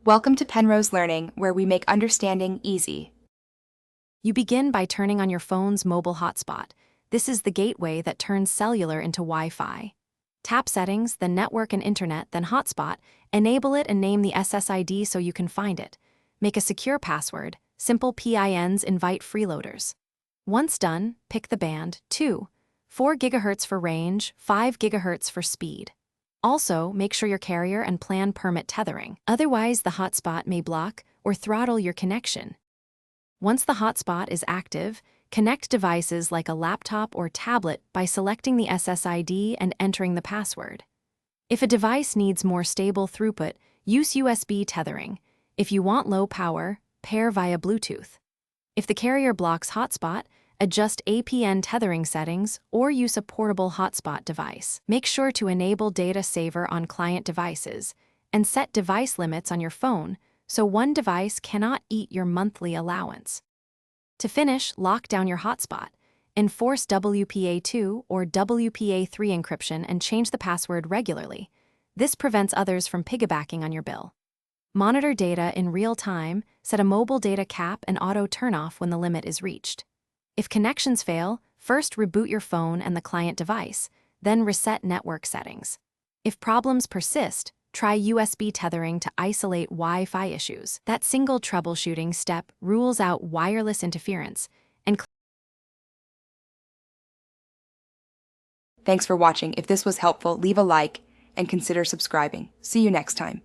Welcome to Penrose Learning, where we make understanding easy. You begin by turning on your phone's mobile hotspot. This is the gateway that turns cellular into Wi-Fi. Tap Settings, then Network and Internet, then Hotspot. Enable it and name the SSID so you can find it. Make a secure password. Simple PINs invite freeloaders. Once done, pick the band, 4 GHz for range, 5 GHz for speed. Also, make sure your carrier and plan permit tethering. Otherwise, the hotspot may block or throttle your connection. Once the hotspot is active, connect devices like a laptop or tablet by selecting the SSID and entering the password. If a device needs more stable throughput, use USB tethering. If you want low power, pair via Bluetooth. If the carrier blocks hotspot, adjust APN tethering settings or use a portable hotspot device. Make sure to enable data saver on client devices and set device limits on your phone so one device cannot eat your monthly allowance. To finish, lock down your hotspot. Enforce WPA2 or WPA3 encryption and change the password regularly. This prevents others from piggybacking on your bill. Monitor data in real time, set a mobile data cap and auto turn off when the limit is reached. If connections fail, first reboot your phone and the client device, then reset network settings. If problems persist, try USB tethering to isolate Wi-Fi issues. That single troubleshooting step rules out wireless interference and Thanks for watching. If this was helpful, leave a like and consider subscribing. See you next time.